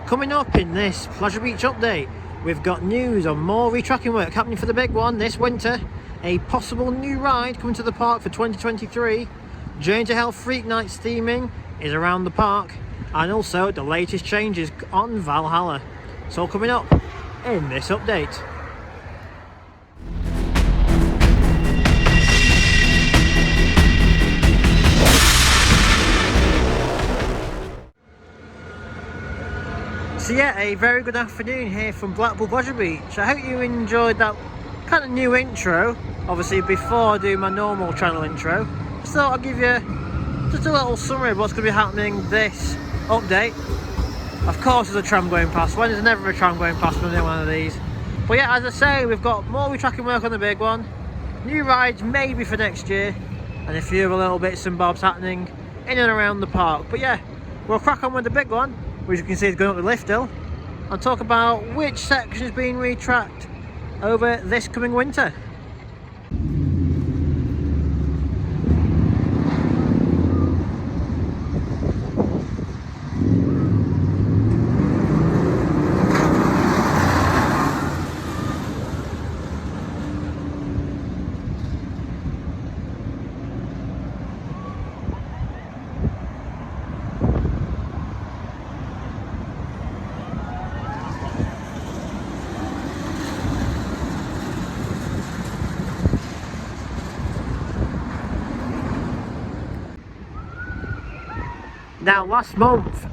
Coming up in this Pleasure Beach update, we've got news on more retracking work happening for the big one this winter, a possible new ride coming to the park for 2023, Journey to Hell Freak Nights theming is around the park, and also the latest changes on Valhalla. It's all coming up in this update. So yeah, a very good afternoon here from Blackpool Pleasure Beach. I hope you enjoyed that kind of new intro. Obviously before I do my normal channel intro, just thought I'd give you just a little summary of what's going to be happening this update. Of course there's a tram going past. When there's never a tram going past when I do one of these. But yeah, as I say, we've got more retracking work on the big one, new rides maybe for next year, and a few other little bits and bobs happening in and around the park. But yeah, we'll crack on with the big one, which you can see is going up the lift hill, and talk about which section is being retracked over this coming winter. Now, last month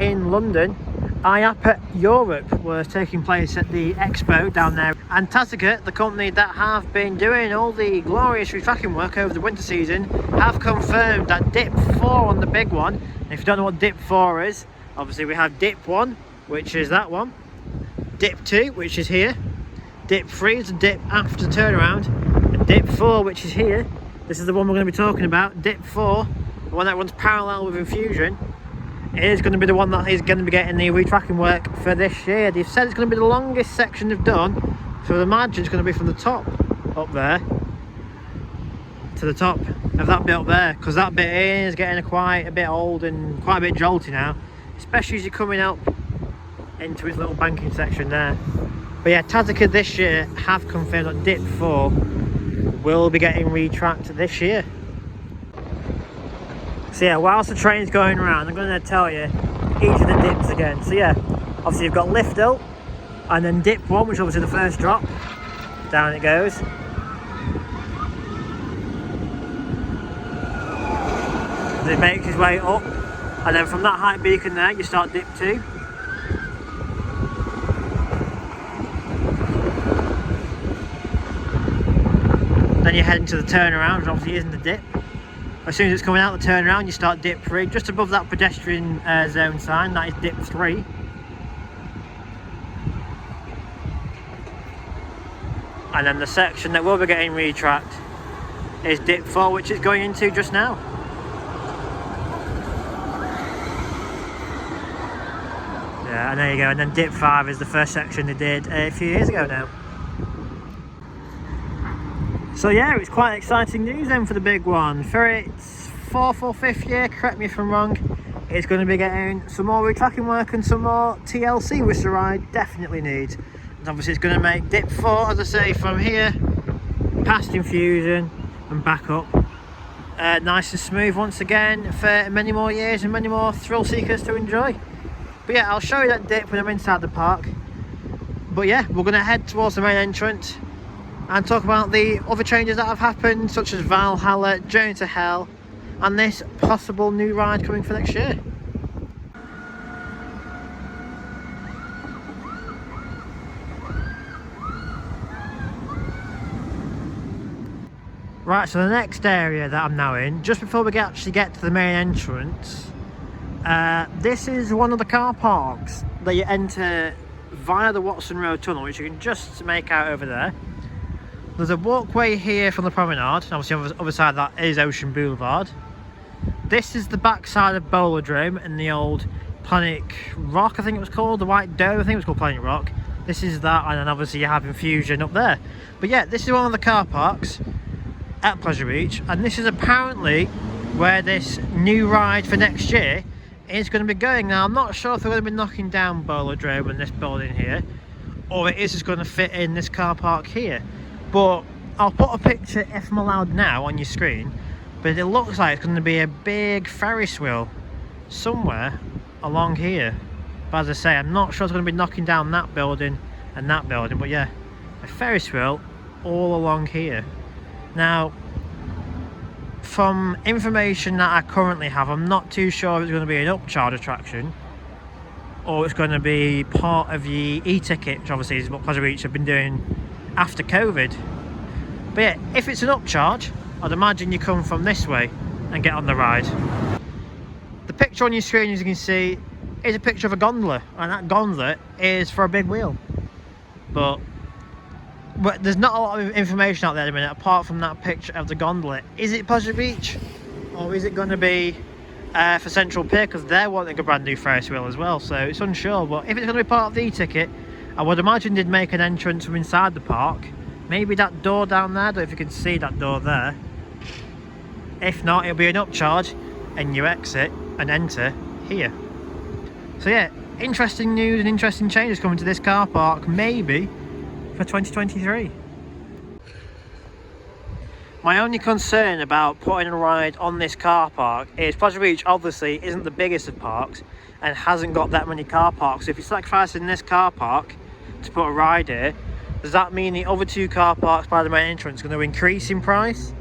in London, IAPA Europe was taking place at the expo down there, and Tasika, the company that have been doing all the glorious retracking work over the winter season, have confirmed that dip 4 on the big one. And if you don't know what dip 4 is, obviously we have dip 1, which is that one, dip 2, which is here, dip 3 is the dip after turnaround, and dip 4, which is here. This is the one we're going to be talking about. Dip 4, the one that runs parallel with Infusion, is going to be the one that is going to be getting the retracking work for this year. They've said it's going to be the longest section they've done, so I imagine it's going to be from the top up there to the top of that bit up there, because that bit is getting quite a bit old and quite a bit jolty now, especially as you're coming up into its little banking section there. But yeah, Tasika this year have confirmed that dip 4 will be getting retracked this year. So yeah, whilst the train's going around, I'm going to tell you each of the dips again. So yeah, obviously you've got lift hill, and then dip 1, which is obviously the first drop. Down it goes. Then it makes its way up, and then from that height beacon there, you start dip 2. Then you head into the turnaround, which obviously isn't the dip. As soon as it's coming out the turnaround, you start dip 3, just above that pedestrian zone sign, that is dip 3. And then the section that will be getting retracked is dip 4, which is going into just now. Yeah, and there you go, and then dip 5 is the first section they did a few years ago now. So yeah, it's quite exciting news then for the big one. For its 4th or 5th year, correct me if I'm wrong, it's going to be getting some more retracking work and some more TLC, which the ride definitely needs. And obviously it's going to make dip 4, as I say, from here past Infusion and back up nice and smooth once again for many more years and many more thrill seekers to enjoy. But yeah, I'll show you that dip when I'm inside the park. But yeah, we're going to head towards the main entrance and talk about the other changes that have happened, such as Valhalla, Journey to Hell, and this possible new ride coming for next year. Right, so the next area that I'm now in, just before we actually get to the main entrance, this is one of the car parks that you enter via the Watson Road tunnel, which you can just make out over there. There's a walkway here from the promenade, and obviously on the other side of that is Ocean Boulevard. This is the backside of Bowlerdrome and the old Planet Rock, I think it was called, the White Dome, I think it was called Planet Rock. This is that, and then obviously you have Infusion up there. But yeah, this is one of the car parks at Pleasure Beach, and this is apparently where this new ride for next year is going to be going. Now, I'm not sure if they're going to be knocking down Bolodrome in this building here, or it is just going to fit in this car park here. But I'll put a picture, if I'm allowed now, on your screen. But it looks like it's going to be a big Ferris wheel somewhere along here. But as I say, I'm not sure it's going to be knocking down that building and that building. But yeah, a Ferris wheel all along here. Now, from information that I currently have, I'm not too sure if it's going to be an upcharge attraction or it's going to be part of the e-ticket, which obviously is what Pleasure Beach have been doing after COVID. But yeah, if it's an upcharge, I'd imagine you come from this way and get on the ride. The picture on your screen, as you can see, is a picture of a gondola, and that gondola is for a big wheel. But there's not a lot of information out there at the minute apart from that picture of the gondola. Is it Pleasure Beach, or is it going to be for Central Pier, because they're wanting a brand new Ferris wheel as well, so it's unsure. But if it's going to be part of the e-ticket, I would imagine they'd make an entrance from inside the park. Maybe that door down there, I don't know if you can see that door there. If not, it'll be an upcharge and you exit and enter here. So yeah, interesting news and interesting changes coming to this car park, maybe for 2023. My only concern about putting a ride on this car park is Pleasure Beach obviously isn't the biggest of parks and hasn't got that many car parks. So if you're sacrificing this car park to put a ride here, does that mean the other two car parks by the main entrance are going to increase in price?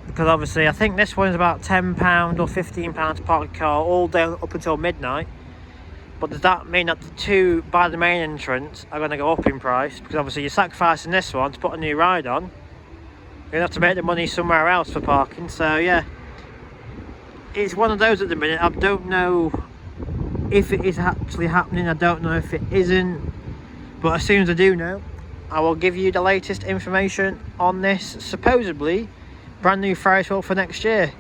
Because obviously I think this one's about £10 or £15 to park a car all day up until midnight. But does that mean that the two by the main entrance are going to go up in price? Because obviously you're sacrificing this one to put a new ride on. You're going to have to make the money somewhere else for parking. So yeah, it's one of those at the minute. I don't know if it is actually happening. I don't know if it isn't. But as soon as I do know, I will give you the latest information on this supposedly brand new Ferris wheel for next year.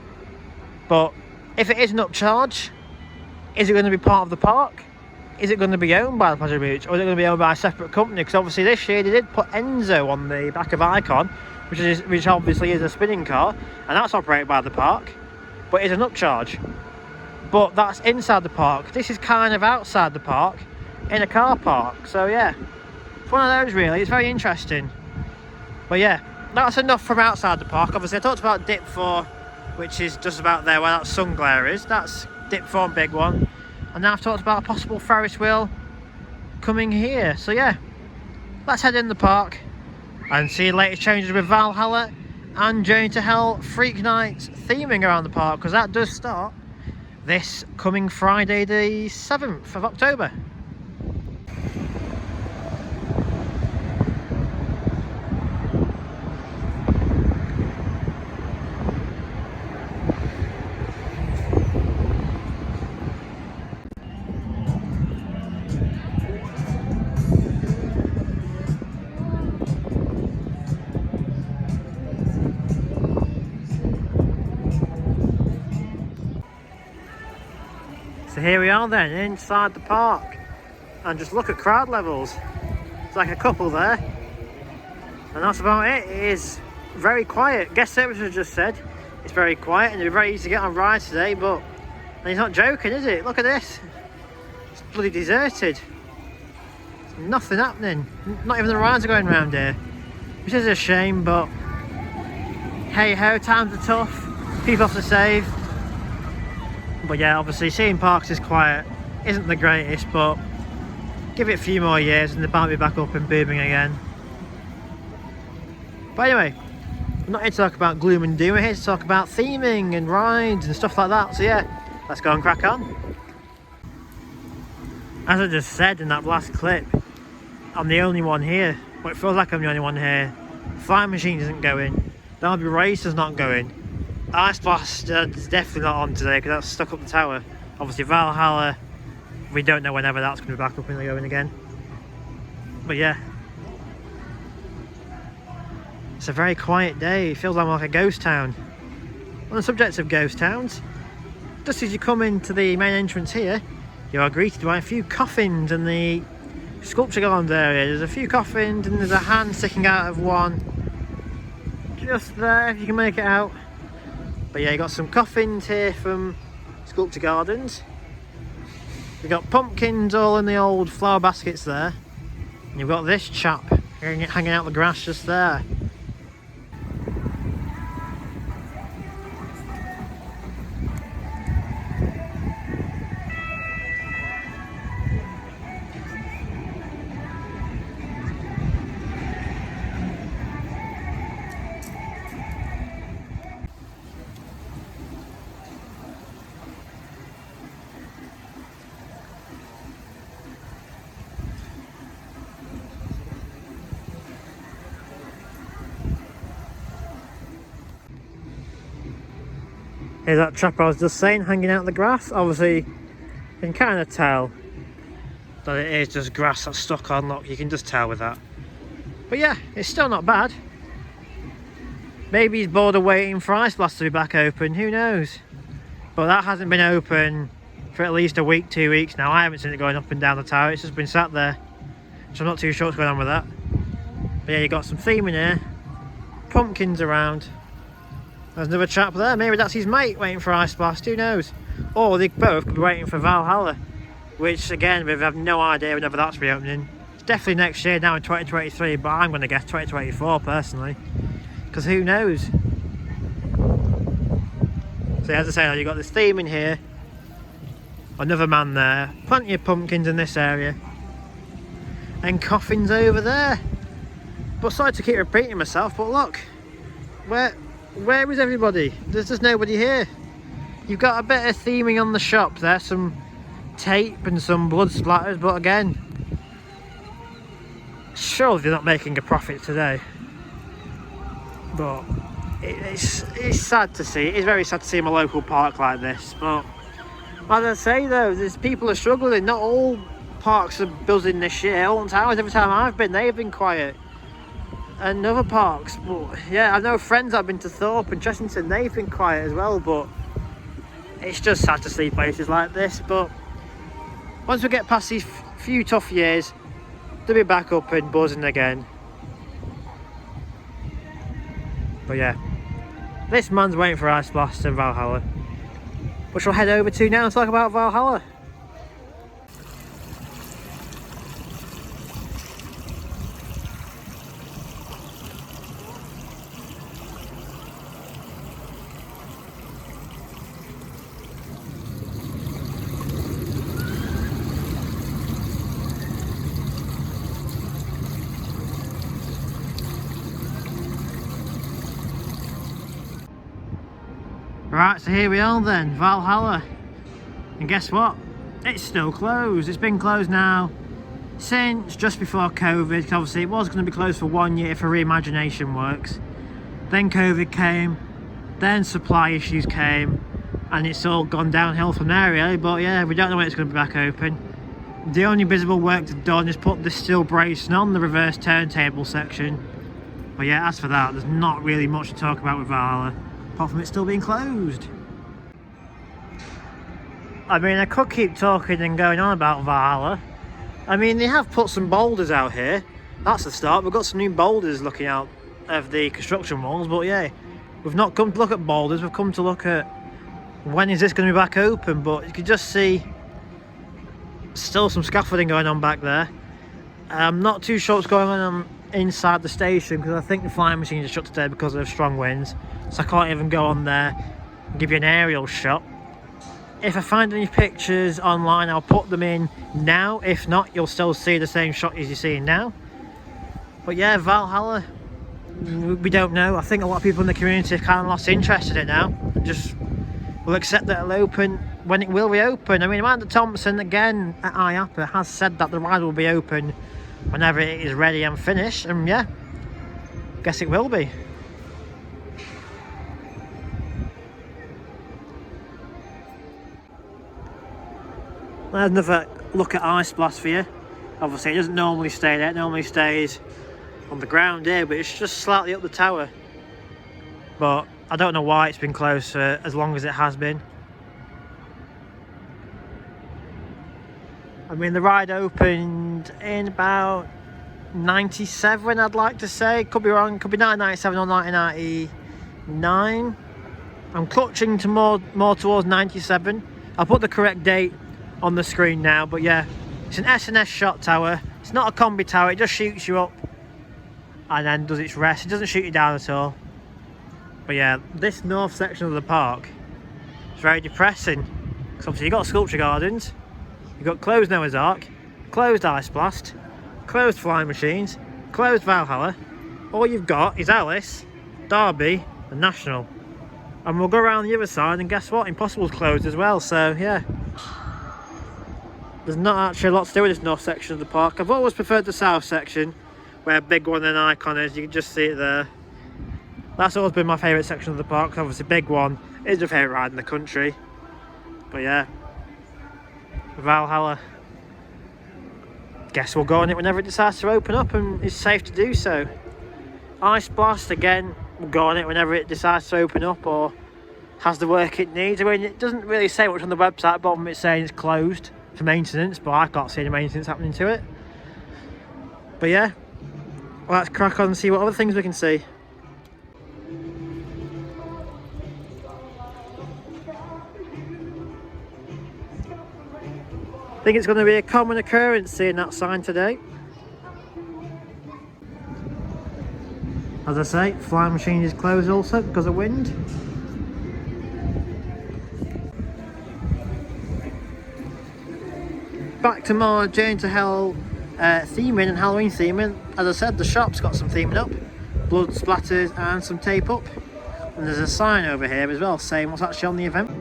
But if it is an upcharge, is it going to be part of the park? Is it going to be owned by Pleasure Beach, or is it going to be owned by a separate company? Because obviously this year they did put Enzo on the back of Icon, which obviously is a spinning car, and that's operated by the park, but it's an upcharge. But that's inside the park. This is kind of outside the park in a car park. So yeah, it's one of those really. It's very interesting. But yeah, that's enough from outside the park. Obviously I talked about Dip 4, which is just about there where that sun glare is. That's Dip 4 and big one. And now I've talked about a possible Ferris wheel coming here. So yeah, let's head in the park and see the latest changes with Valhalla and Journey to Hell Freak Nights theming around the park, because that does start this coming Friday the 7th of October. So here we are then, inside the park, and just look at crowd levels. It's like a couple there, and that's about it. It is very quiet. Guest services just said it's very quiet and it'll be very easy to get on rides today, but and he's not joking, is it? Look at this, it's bloody deserted. There's nothing happening, not even the rides are going around here, which is a shame, but hey ho, times are tough, people have to save. But yeah, obviously seeing parks is quiet isn't the greatest, but give it a few more years and they might be back up and booming again. But anyway, I'm not here to talk about gloom and doom, we're here to talk about theming and rides and stuff like that. So yeah, let's go and crack on. As I just said in that last clip, I'm the only one here. Well, it feels like I'm the only one here. Flying Machine isn't going, Derby Racer's not going, Ice Blast is definitely not on today because that's stuck up the tower. Obviously Valhalla, we don't know whenever that's going to be back up and going again. But yeah, it's a very quiet day. It feels like a ghost town. On the subject of ghost towns, just as you come into the main entrance here, you are greeted by a few coffins in the sculpture gardens area. There's a few coffins and there's a hand sticking out of one just there, if you can make it out. But yeah, you got some coffins here from Sculpture Gardens. You've got pumpkins all in the old flower baskets there. And you've got this chap hanging out the grass just there. Here's that chap I was just saying, hanging out in the grass. Obviously, you can kind of tell that it is just grass that's stuck on. Look, you can just tell with that. But yeah, it's still not bad. Maybe he's bored of waiting for Ice Blast to be back open, who knows? But that hasn't been open for at least a week, 2 weeks now. I haven't seen it going up and down the tower, it's just been sat there. So I'm not too sure what's going on with that. But yeah, you got some theme in here. Pumpkins around. There's another chap there, maybe that's his mate waiting for Ice Blast, who knows? Or they both could be waiting for Valhalla, which again, we have no idea whenever that's reopening. It's definitely next year now in 2023, but I'm going to guess 2024 personally, because who knows? So as I say, you've got this theme in here, another man there, plenty of pumpkins in this area, and coffins over there. But sorry to keep repeating myself, but look, where is everybody? There's just nobody here. You've got a bit of theming on the shop there, some tape and some blood splatters, but again, surely they're not making a profit today. But it's sad to see. It is very sad to see in a local park like this. But as I say though, there's people are struggling. Not all parks are buzzing this year. Alton Towers, every time I've been, they've been quiet. And other parks, but yeah, I know friends I've been to Thorpe and Chessington, they've been quiet as well, but it's just sad to see places like this. But once we get past these few tough years, they'll be back up and buzzing again. But yeah, this man's waiting for Ice Blast and Valhalla, which we'll head over to now and talk about Valhalla. Right, so here we are then, Valhalla. And guess what? It's still closed. It's been closed now since just before COVID, because obviously it was going to be closed for 1 year for reimagination works. Then COVID came, then supply issues came, and it's all gone downhill from there really. But yeah, we don't know when it's going to be back open. The only visible work done is put the steel bracing on the reverse turntable section. But yeah, as for that, there's not really much to talk about with Valhalla, apart from it still being closed. I mean, I could keep talking and going on about Valhalla. I mean, they have put some boulders out here. That's the start. We've got some new boulders looking out of the construction walls. But yeah, we've not come to look at boulders. We've come to look at when is this going to be back open. But you can just see still some scaffolding going on back there. I'm not too sure what's going on inside the station, because I think the flying machines are shut today because of strong winds. So I can't even go on there and give you an aerial shot. If I find any pictures online, I'll put them in now. If not, you'll still see the same shot as you're seeing now. But yeah, Valhalla, we don't know. I think a lot of people in the community have kind of lost interest in it now. Just will accept that it'll open when it will reopen. I mean, Amanda Thompson, again, at IAPA, has said that the ride will be open whenever it is ready and finished. And yeah, guess it will be. There's another look at Ice Blast for you. Obviously it doesn't normally stay there, it normally stays on the ground here, but it's just slightly up the tower. But I don't know why it's been closed for as long as it has been. I mean, the ride opened in about 97, I'd like to say. Could be wrong, could be 1997 or 1999. I'm clutching to more towards 97. I'll put the correct date on the screen now. But yeah, it's an S&S shot tower. It's not a combi tower, it just shoots you up and then does its rest. It doesn't shoot you down at all. But yeah, this north section of the park is very depressing. Because obviously you've got sculpture gardens, you've got closed Noah's Ark, closed Ice Blast, closed flying machines, closed Valhalla. All you've got is Alice, Derby and National. And we'll go around the other side and guess what? Impossible's closed as well, so yeah. There's not actually a lot to do with this north section of the park. I've always preferred the south section, where Big One and Icon is. You can just see it there. That's always been my favourite section of the park. Obviously Big One is my favourite ride in the country. But yeah, Valhalla. Guess we'll go on it whenever it decides to open up and it's safe to do so. Ice Blast, again, we'll go on it whenever it decides to open up or has the work it needs. I mean, it doesn't really say much on the website, bottom it's saying it's closed for maintenance, but I can't see any maintenance happening to it. But yeah, let's crack on and see what other things we can see. I think it's going to be a common occurrence seeing that sign today. As I say, flying machine is closed also because of wind. Back to more Journey to Hell theming and Halloween theming. As I said, the shop's got some theming up, blood splatters and some tape up. And there's a sign over here as well saying what's actually on the event.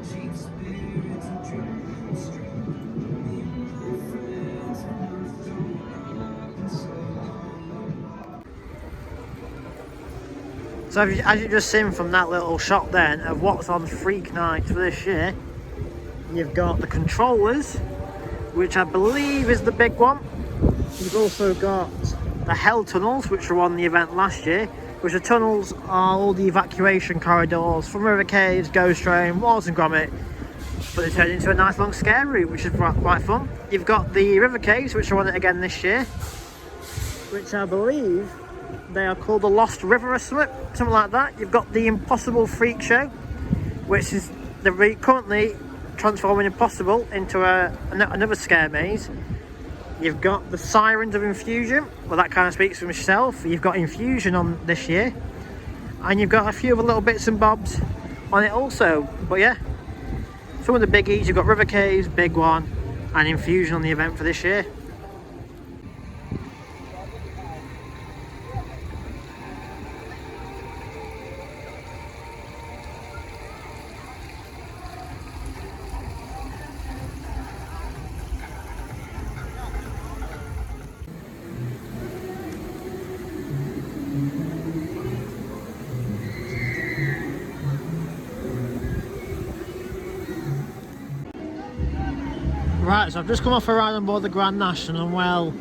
So as you just seen from that little shot then of what's on Freak Night for this year, you've got the controllers, which I believe is the big one. You've also got the Hell Tunnels, which were on the event last year, which the tunnels are all the evacuation corridors from river caves, ghost train, walls and grommet, but they turned into a nice long scare route, which is quite fun. You've got the river caves, which are on it again this year, which I believe they are called the Lost River or something like that. You've got the Impossible Freak Show, which is currently transforming Impossible into another scare maze. You've got the Sirens of Infusion, well that kind of speaks for myself. You've got Infusion on this year, and you've got a few other little bits and bobs on it also. But yeah, some of the biggies, you've got River Caves, Big One and Infusion on the event for this year. Right, so I've just come off a ride on board the Grand National and well,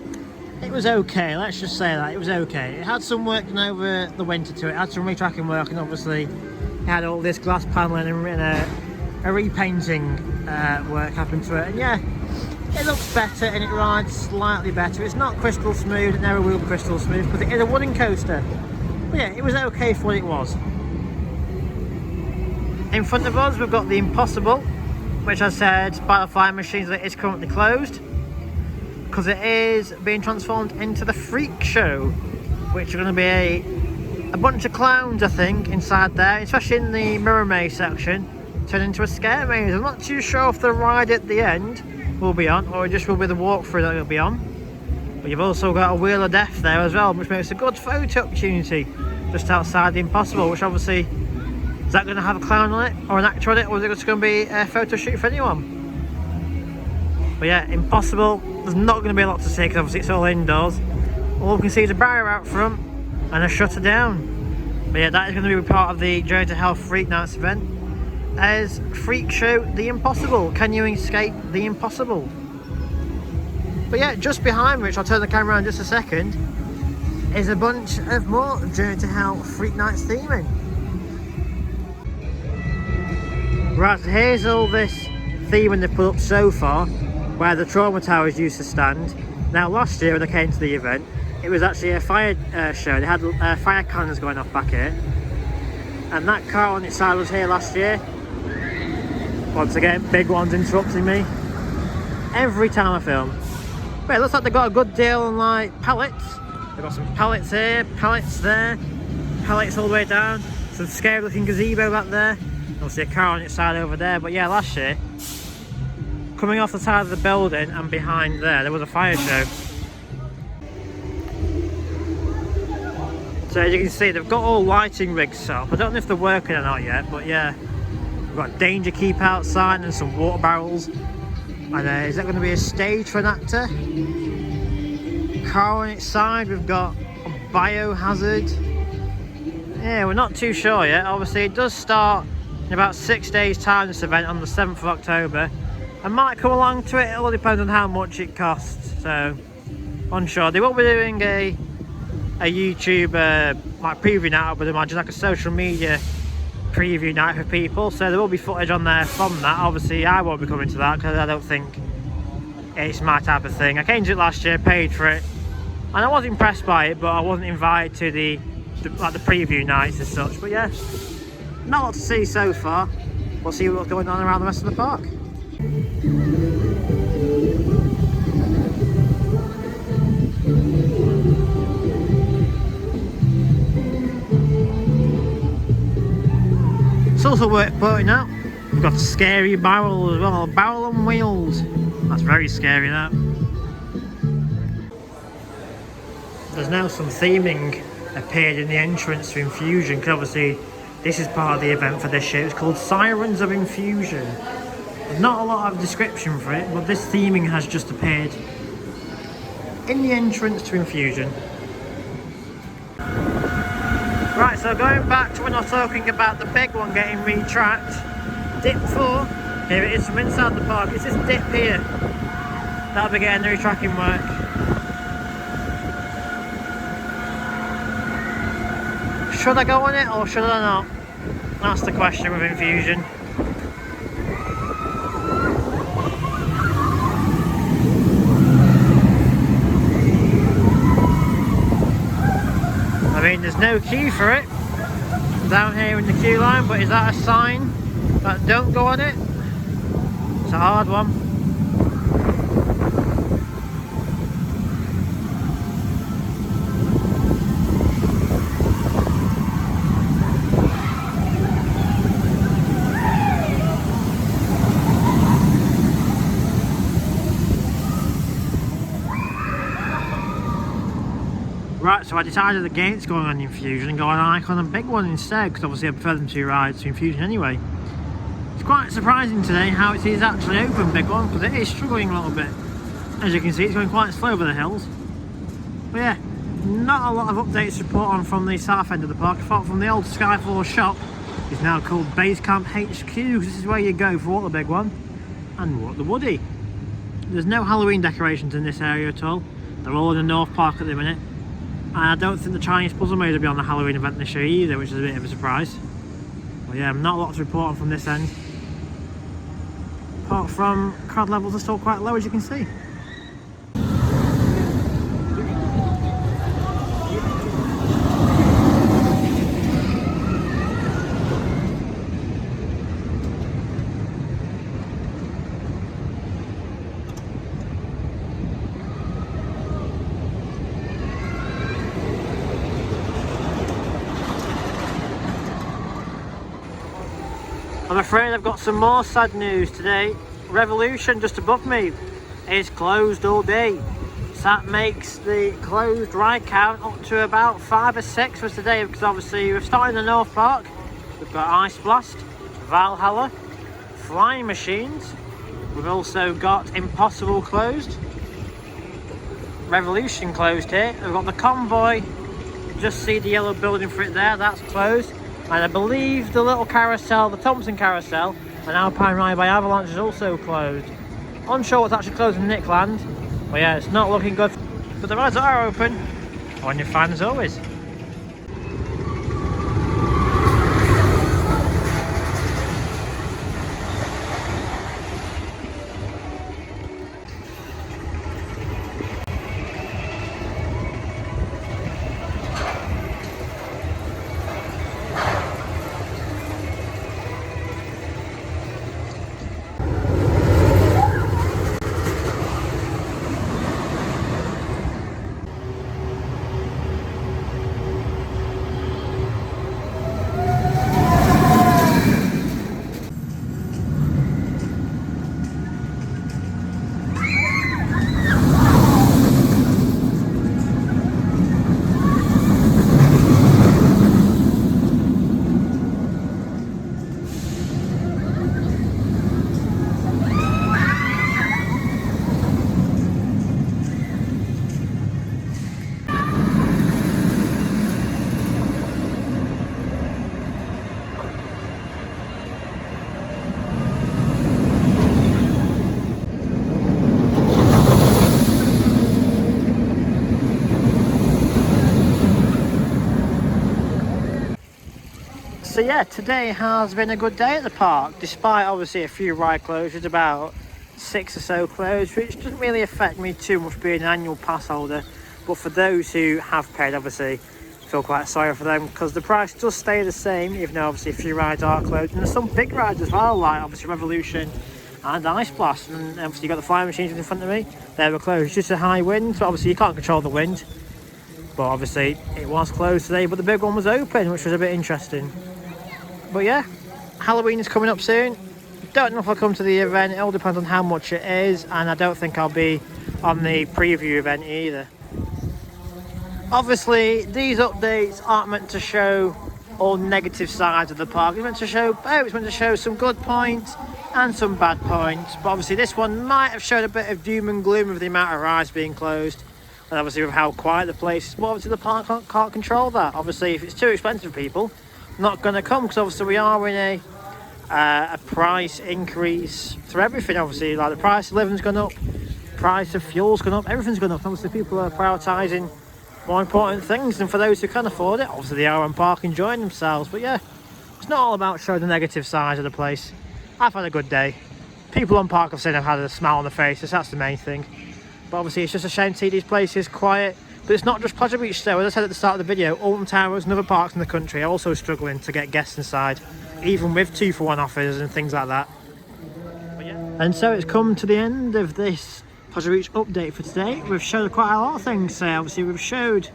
it was okay, let's just say that, it was okay. It had some work done over the winter to it, it had some retracking work and obviously it had all this glass panelling and a repainting work happened to it. And yeah, it looks better and it rides slightly better. It's not crystal smooth, it never will be crystal smooth because it is a wooden coaster. But yeah, it was okay for what it was. In front of us we've got the Impossible, which I said by the flying machines that is currently closed because it is being transformed into the Freak Show, which are going to be a bunch of clowns I think inside there, especially in the Mirror Maze section, turn into a scare maze. I'm not too sure if the ride at the end will be on or it just will be the walkthrough that it'll be on. But you've also got a Wheel of Death there as well, which makes a good photo opportunity just outside the Impossible, which obviously, is that going to have a clown on it or an actor on it, or is it just going to be a photo shoot for anyone? But yeah, Impossible, there's not going to be a lot to see because obviously it's all indoors. All we can see is a barrier out front and a shutter down. But yeah, that is going to be part of the Journey to Hell Freak Nights event as Freak Show the Impossible. Can you escape the impossible? But yeah, just behind me, which I'll turn the camera around just a second, is a bunch of more Journey to Hell Freak Nights theming. Right, so here's all this theming they've put up so far, where the Trauma Towers used to stand. Now last year when I came to the event, it was actually a fire show. They had fire cannons going off back here. And that car on its side was here last year. Once again, Big One's interrupting me. every time I film. But it looks like they've got a good deal on like pallets. They've got some pallets here, pallets there, pallets all the way down. Some scary looking gazebo back there. Obviously a car on its side over there. But yeah, last year, coming off the side of the building and behind there was a fire show. So as you can see, they've got all lighting rigs set up. I don't know if they're working or not yet, but yeah. We've got danger keep outside and some water barrels. And is that going to be a stage for an actor? Car on its side, we've got a biohazard. Yeah, we're not too sure yet. Obviously it does start in about 6 days time, this event, on the 7th of October. I might come along to it, it all depends on how much it costs. So, unsure. They will be doing a YouTube like preview night, I would imagine, like a social media preview night for people, so there will be footage on there from that. Obviously I won't be coming to that because I don't think it's my type of thing. I came to it last year, paid for it, and I was impressed by it, but I wasn't invited to the preview nights as such. But yeah, not a lot to see so far. We'll see what's going on around the rest of the park. It's also worth pointing out, we've got a scary barrel as well, a barrel on wheels. That's very scary, that. There's now some theming appeared in the entrance to Infusion, because obviously this is part of the event for this year. It's called Sirens of Infusion. There's not a lot of description for it, but this theming has just appeared in the entrance to Infusion. Right, so going back to when I was talking about the big one getting retracked, dip 4, here it is from inside the park. It's this dip here that'll be getting the retracking work. Should I go on it or should I not? That's the question with Infusion. I mean, there's no queue for it down here in the queue line, but is that a sign that don't go on it? It's a hard one. Right, so I decided against going on Infusion and go on Icon and Big One instead, because obviously I prefer them to rides to Infusion anyway. It's quite surprising today how it is actually open, Big One, because it is struggling a little bit. As you can see, it's going quite slow over the hills. But yeah, not a lot of updates to report on from the south end of the park, apart from the old Skyfall shop is now called Basecamp HQ. This is where you go for what the Big One and what the Woody. There's no Halloween decorations in this area at all. They're all in the North Park at the minute. And I don't think the Chinese Puzzle Maze will be on the Halloween event this year either, which is a bit of a surprise. But yeah, not a lot to report on from this end. Apart from crowd levels are still quite low, as you can see. I'm afraid I've got some more sad news today. Revolution, just above me, is closed all day. So that makes the closed ride count up to about 5 or 6 for today, because obviously we've started in the North Park. We've got Ice Blast, Valhalla, Flying Machines. We've also got Impossible closed. Revolution closed here. We've got the Convoy. Just see the yellow building for it there, that's closed. And I believe the little carousel, the Thompson carousel, and Alpine Ride by Avalanche is also closed. Unsure what's actually closed in Nickland, but yeah, it's not looking good. But the rides are open, when you're fine as always. yeah, today has been a good day at the park, despite obviously a few ride closures, about 6 or so closed, which doesn't really affect me too much being an annual pass holder. But for those who have paid, obviously feel quite sorry for them, because the price does stay the same, even though obviously a few rides are closed. And there's some big rides as well, like obviously Revolution and Ice Blast, and obviously you've got the flying machines in front of me. They were closed due to high wind, so obviously you can't control the wind. But obviously it was closed today, but the big one was open, which was a bit interesting. But yeah, Halloween is coming up soon. Don't know if I'll come to the event, it all depends on how much it is, and I don't think I'll be on the preview event either. Obviously these updates aren't meant to show all negative sides of the park. It's meant to show both. It's meant to show some good points and some bad points, but obviously this one might have showed a bit of doom and gloom with the amount of rides being closed, and obviously with how quiet the place is. But obviously the park can't control that. Obviously if it's too expensive for people, not going to come, because obviously we are in a price increase for everything. Obviously, like the price of living's gone up, price of fuel's gone up, everything's gone up. Obviously people are prioritising more important things, and for those who can afford it, obviously they are on park enjoying themselves. But yeah, it's not all about showing the negative side of the place. I've had a good day. People on park have said I've had a smile on their faces, that's the main thing. But obviously it's just a shame to see these places quiet. But it's not just Pleasure Beach though. As I said at the start of the video, Alton Towers and other parks in the country are also struggling to get guests inside, even with 2-for-1 offers and things like that. But yeah. And so it's come to the end of this Pleasure Beach update for today. We've showed quite a lot of things. Obviously we've showed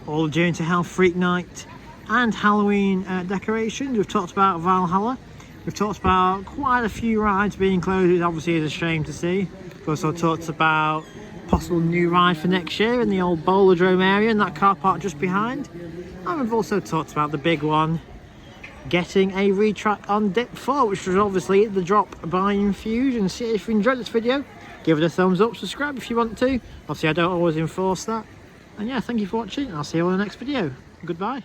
all the Journey to Hell Freak Night and Halloween decorations. We've talked about Valhalla. We've talked about quite a few rides being closed, which obviously is a shame to see. We've also talked about possible new ride for next year in the old Bowlerdrome area and that car park just behind. And we've also talked about the big one, getting a retrack on Dip 4, which was obviously the drop by Infusion. So if you enjoyed this video, give it a thumbs up, subscribe if you want to. Obviously I don't always enforce that. And yeah, thank you for watching, and I'll see you on the next video. Goodbye.